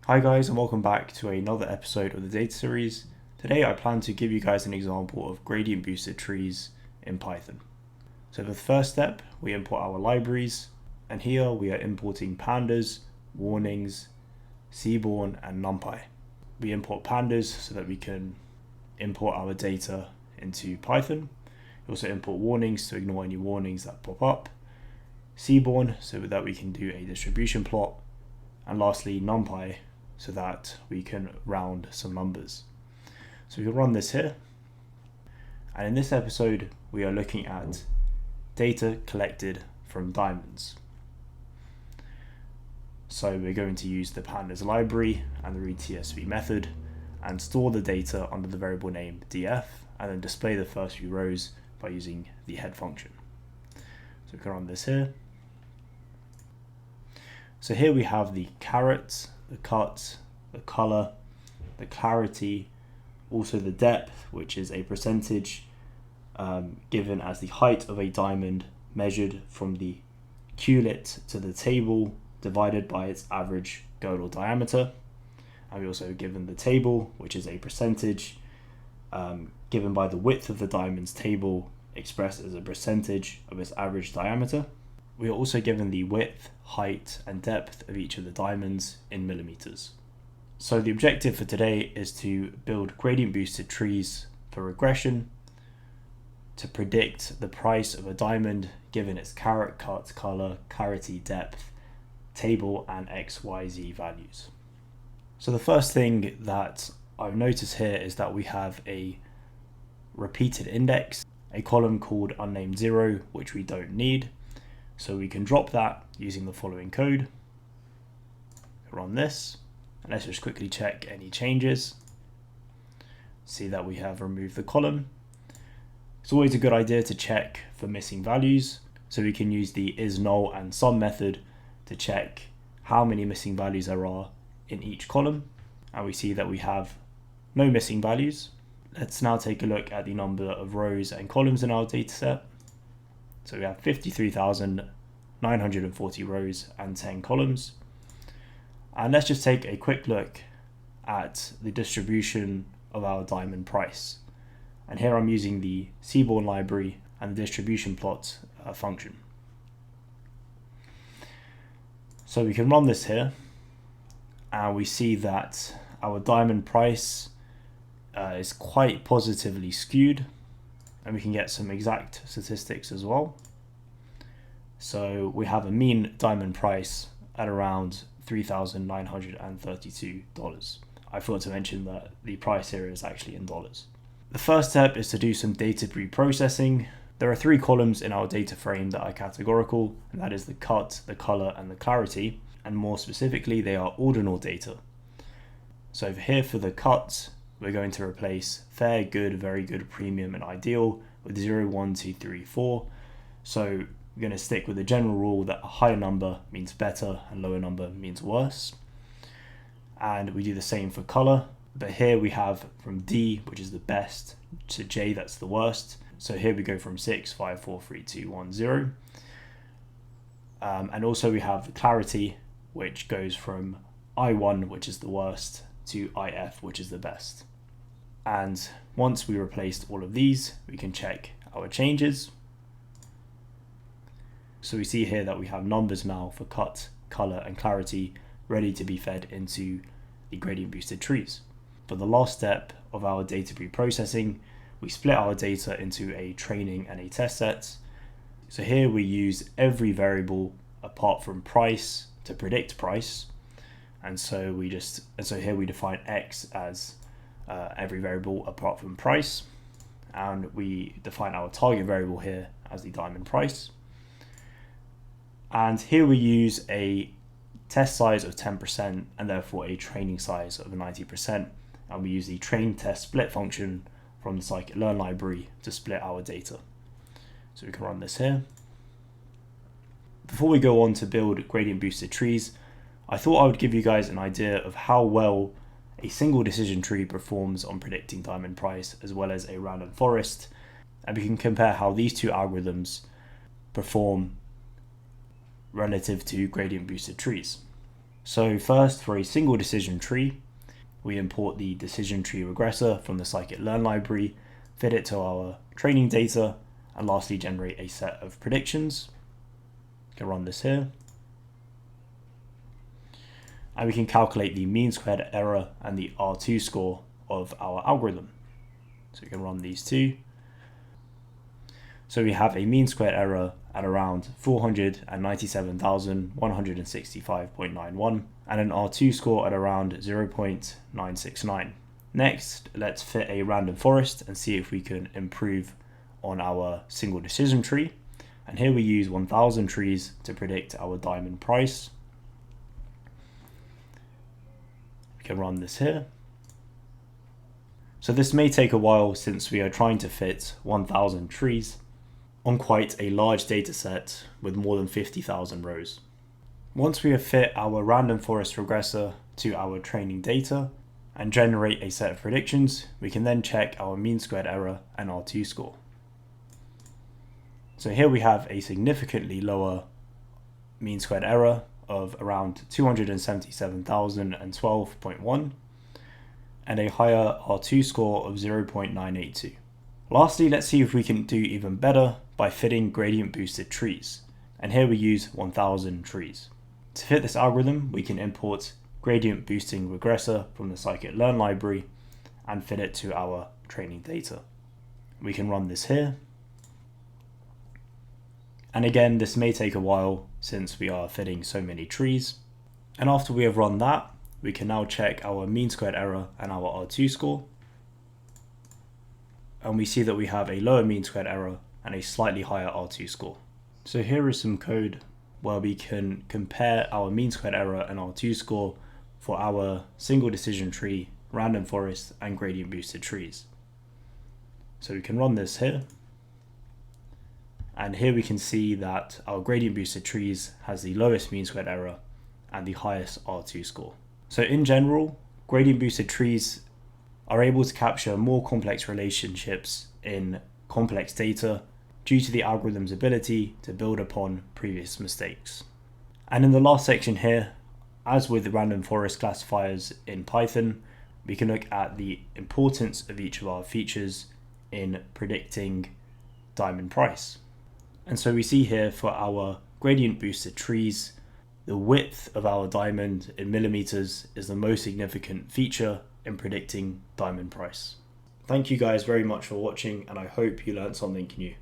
Hi guys, and welcome back to another episode of the data series. Today I plan to give you guys an example of gradient boosted trees in Python. So for the first step, we import our libraries, and here we are importing pandas, warnings, seaborn, and numpy. We import pandas so that we can import our data into Python. We also import warnings to ignore any warnings that pop up, seaborn so that we can do a distribution plot, and lastly numpy so that we can round some numbers. So we can run this here. And in this episode, we are looking at data collected from diamonds. So we're going to use the pandas library and the readTSV method and store the data under the variable name df and then display the first few rows by using the head function. So we can run this here. So here we have the caret, the cut, the color, the clarity, also the depth, which is a percentage given as the height of a diamond measured from the QLit to the table divided by its average girdle diameter. And we also given the table, which is a percentage given by the width of the diamond's table expressed as a percentage of its average diameter. We are also given the width, height, and depth of each of the diamonds in millimeters. So the objective for today is to build gradient boosted trees for regression to predict the price of a diamond given its caret, cut, color, clarity, depth, table, and XYZ values. So the first thing that I've noticed here is that we have a repeated index, a column called unnamed 0, which we don't need. So we can drop that using the following code. Run this, and let's just quickly check any changes. See that we have removed the column. It's always a good idea to check for missing values. So we can use the isNull and sum method to check how many missing values there are in each column. And we see that we have no missing values. Let's now take a look at the number of rows and columns in our dataset. So we have 53,940 rows and 10 columns. And let's just take a quick look at the distribution of our diamond price. And here I'm using the seaborn library and the distribution plot function. So we can run this here and we see that our diamond price is quite positively skewed. And we can get some exact statistics as well. So we have a mean diamond price at around $3,932. I forgot to mention that the price here is actually in dollars. The first step is to do some data preprocessing. There are 3 columns in our data frame that are categorical, and that is the cut, the color, and the clarity. And more specifically, they are ordinal data. So over here for the cut, we're going to replace fair, good, very good, premium, and ideal with 0, 1, 2, 3, 4. So we're going to stick with the general rule that a higher number means better and lower number means worse. And we do the same for color, but here we have from D, which is the best, to J, that's the worst. So here we go from 6, 5, 4, 3, 2, 1, 0. And also we have clarity, which goes from I1, which is the worst, to IF, which is the best. And once we replaced all of these, we can check our changes. So we see here that we have numbers now for cut, color, and clarity ready to be fed into the gradient boosted trees. For the last step of our data preprocessing, we split our data into a training and a test set. So here we use every variable apart from price to predict price. And so here we define X as every variable apart from price, and we define our target variable here as the diamond price. And here we use a test size of 10% and therefore a training size of 90%, and we use the train test split function from the scikit-learn library to split our data. So we can run this here. Before we go on to build gradient boosted trees, I thought I would give you guys an idea of how well a single decision tree performs on predicting diamond price as well as a random forest, and we can compare how these 2 algorithms perform relative to gradient boosted trees. So first, for a single decision tree, we import the decision tree regressor from the scikit-learn library, fit it to our training data, and lastly generate a set of predictions. We can run this here. And we can calculate the mean squared error and the R2 score of our algorithm. So we can run these two. So we have a mean squared error at around 497,165.91 and an R2 score at around 0.969. Next, let's fit a random forest and see if we can improve on our single decision tree. And here we use 1000 trees to predict our diamond price. We can run this here. So this may take a while since we are trying to fit 1000 trees on quite a large data set with more than 50,000 rows. Once we have fit our random forest regressor to our training data and generate a set of predictions, we can then check our mean squared error and R2 score. So here we have a significantly lower mean squared error of around 277,012.1 and a higher R2 score of 0.982. Lastly, let's see if we can do even better by fitting gradient boosted trees. And here we use 1000 trees. To fit this algorithm, we can import gradient boosting regressor from the scikit-learn library and fit it to our training data. We can run this here. And again, this may take a while since we are fitting so many trees. And after we have run that, we can now check our mean squared error and our R2 score. And we see that we have a lower mean squared error and a slightly higher R2 score. So here is some code where we can compare our mean squared error and R2 score for our single decision tree, random forest, and gradient boosted trees. So we can run this here. And here we can see that our gradient boosted trees has the lowest mean squared error and the highest R2 score. So in general, gradient boosted trees are able to capture more complex relationships in complex data due to the algorithm's ability to build upon previous mistakes. And in the last section here, as with the random forest classifiers in Python, we can look at the importance of each of our features in predicting diamond price. And so we see here for our gradient boosted trees, the width of our diamond in millimeters is the most significant feature in predicting diamond price. Thank you guys very much for watching, and I hope you learned something new.